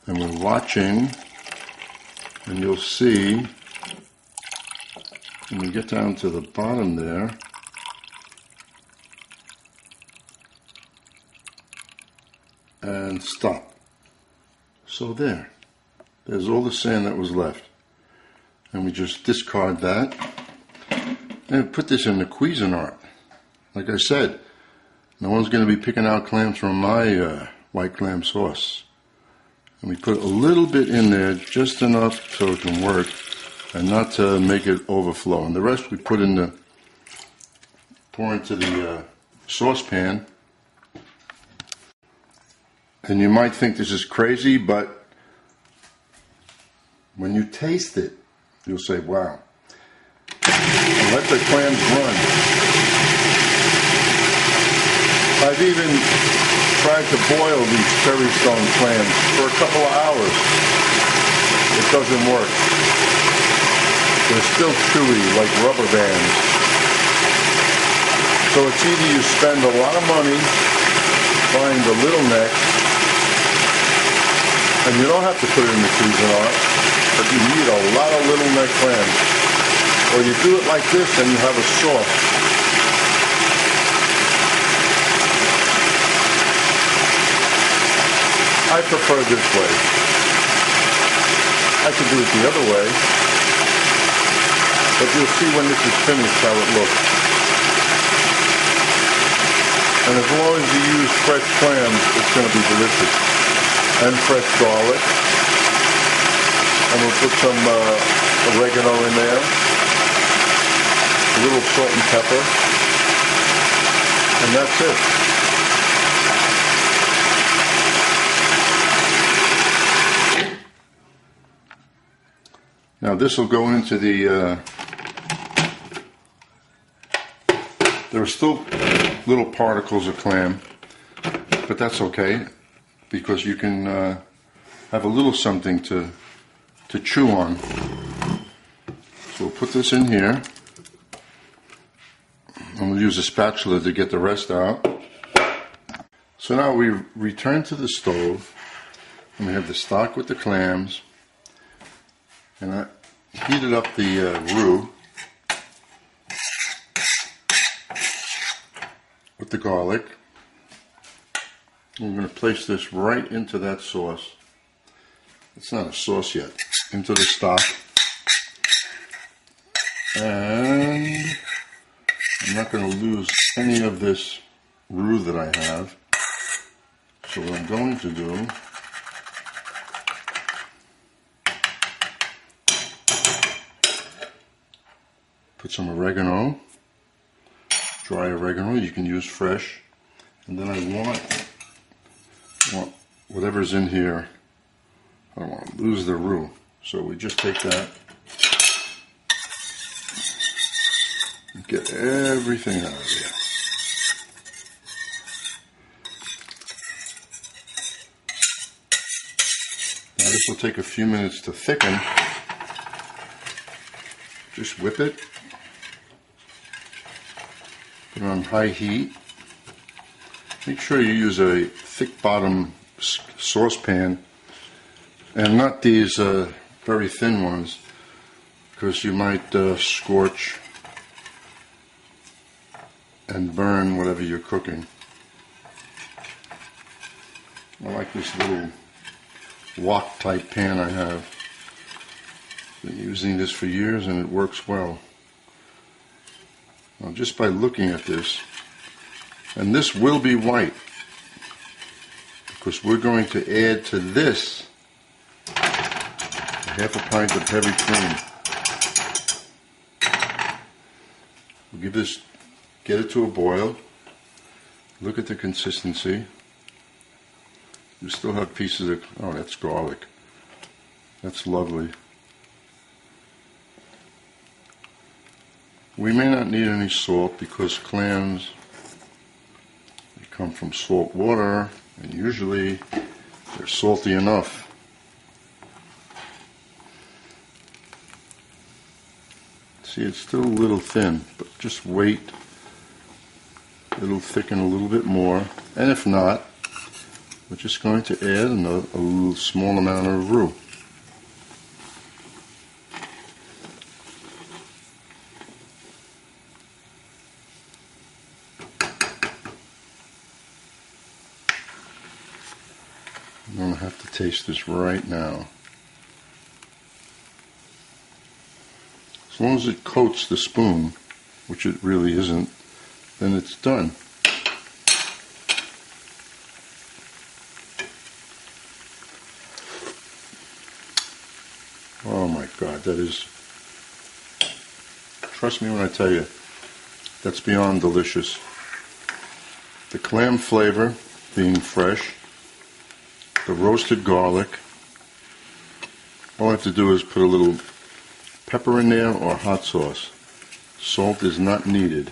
and we're watching, and you'll see when we get down to the bottom there, and stop. So there's all the sand that was left, and we just discard that and put this in the Cuisinart. Like I said, no one's going to be picking out clams from my white clam sauce. And we put a little bit in there, just enough so it can work, and not to make it overflow. And the rest we pour into the saucepan. And you might think this is crazy, but when you taste it, you'll say, wow. And let the clams run. I've even tried to boil these cherry stone clams for a couple of hours. It doesn't work. They're still chewy, like rubber bands. So it's either you spend a lot of money buying the little neck, and you don't have to put it in the Cuisinart, but you need a lot of little neck clams. Or you do it like this and you have a sauce. I prefer this way. I could do it the other way, but you'll see when this is finished how it looks. And as long as you use fresh clams, it's going to be delicious. And fresh garlic. And we'll put some oregano in there. A little salt and pepper. And that's it. Now this will go into the, there are still little particles of clam, but that's okay, because you can have a little something to chew on. So we'll put this in here, and we'll use a spatula to get the rest out. So now we return to the stove, and we have the stock with the clams, and I heated up the roux with the garlic. We're going to place this right into that sauce. It's not a sauce yet. Into the stock. And I'm not going to lose any of this roux that I have. So what I'm going to do, put some oregano, dry oregano, you can use fresh, and then I want whatever's in here. I don't want to lose the roux, so we just take that and get everything out of there. Now this will take a few minutes to thicken. Just whip it. Put it on high heat. Make sure you use a thick bottom saucepan and not these very thin ones, because you might scorch and burn whatever you're cooking. I like this little wok type pan I have. Been using this for years and it works well. Now just by looking at this, and this will be white because we're going to add to this half a pint of heavy cream. We'll give this, get it to a boil. Look at the consistency. You still have pieces of, oh, that's garlic. That's lovely. We may not need any salt because clams, they come from salt water, and usually they're salty enough. See, it's still a little thin, but just wait. It'll thicken a little bit more, and if not, we're just going to add a little small amount of roux. I'm going to have to taste this right now. As long as it coats the spoon, which it really isn't, then it's done. Oh my God, that is, trust me when I tell you, that's beyond delicious. The clam flavor being fresh, the roasted garlic. All I have to do is put a little pepper in there or hot sauce. Salt is not needed.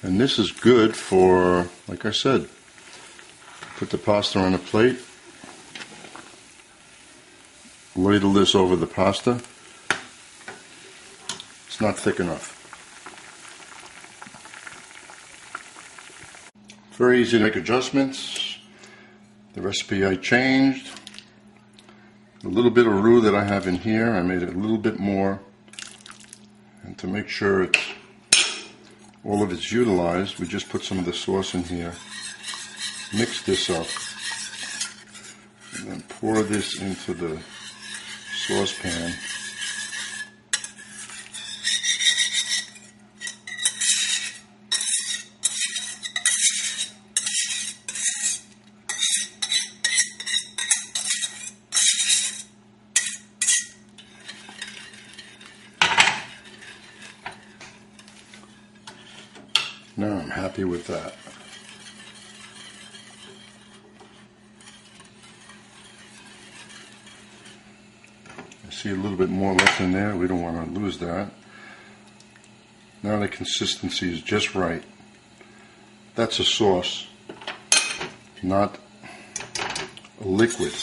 And this is good for, like I said, put the pasta on a plate, ladle this over the pasta. It's not thick enough. Very easy to make adjustments. The recipe I changed. A little bit of roux that I have in here, I made it a little bit more. And to make sure all of it's utilized, we just put some of the sauce in here. Mix this up. And then pour this into the saucepan. Now I'm happy with that. I see a little bit more left in there. We don't want to lose that. Now the consistency is just right. That's a sauce, not a liquid,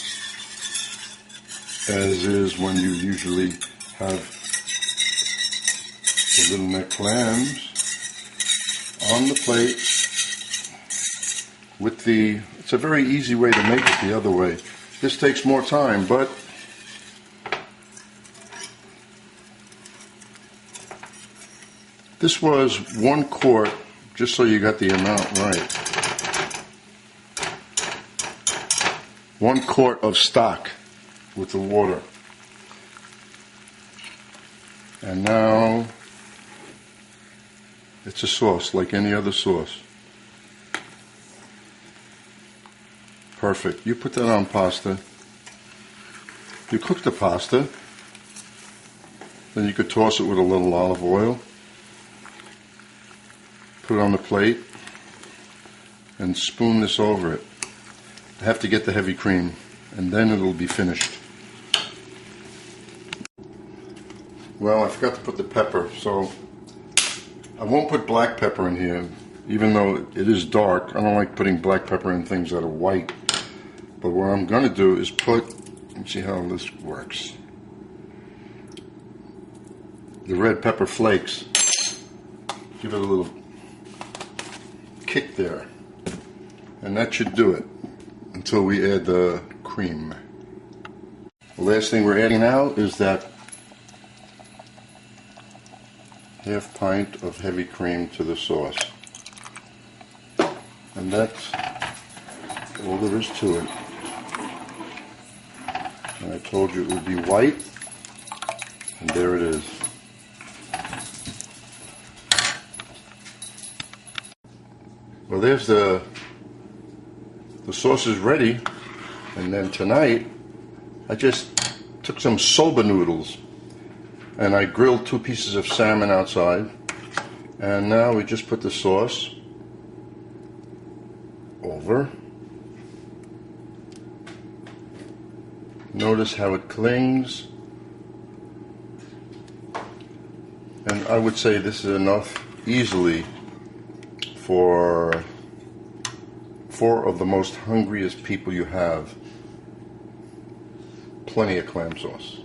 as is when you usually have the little neck clams on the plate with the, it's a very easy way to make it the other way. This takes more time, but this was 1 quart, just so you got the amount right. 1 quart of stock with the water. And now it's a sauce like any other sauce. Perfect. You put that on pasta. You cook the pasta. Then you could toss it with a little olive oil. Put it on the plate. And spoon this over it. I have to get the heavy cream. And then it'll be finished. Well, I forgot to put the pepper, so I won't put black pepper in here, even though it is dark. I don't like putting black pepper in things that are white. But what I'm going to do is put, let's see how this works, the red pepper flakes. Give it a little kick there. And that should do it until we add the cream. The last thing we're adding now is that half pint of heavy cream to the sauce. And that's all there is to it. And I told you it would be white, and there it is. Well, there's the sauce is ready, and then tonight I just took some soba noodles and I grilled 2 pieces of salmon outside, and now we just put the sauce over. Notice how it clings, and I would say this is enough easily for 4 of the most hungriest people you have. Plenty of clam sauce.